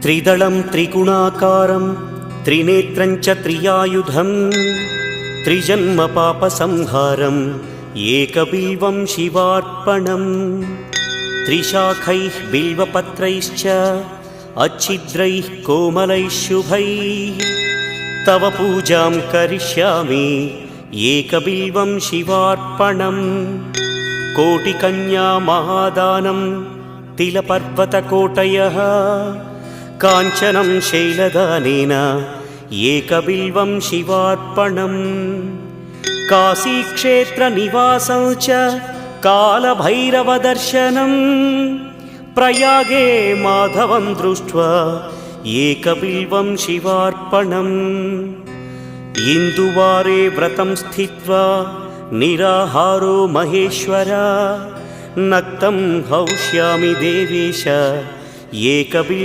त्रिदलं त्रिगुणाकारं त्रिनेत्रं च त्रियायुधं त्रिजन्म पापसंहारम् एकबिल्वं शिवार्पणम् त्रिशाखैः बिल्वपत्रैश्च अच्छिद्रैः कोमलैः शुभैः तव पूजां करिष्यामि एकबिल्वं शिवार्पणम् कोटिकन्या महादानं तिलपर्वतकोटयः काञ्चनं शैलदानेन एकबिल्वं शिवार्पणम् काशीक्षेत्रनिवासं च कालभैरवदर्शनं प्रयागे माधवं दृष्ट्वा एकबिल्वं शिवार्पणम् इन्दुवारे व्रतं स्थित्वा निराहारो महेश्वर नक्तं हौष्यामि देवेश एकबिल्वं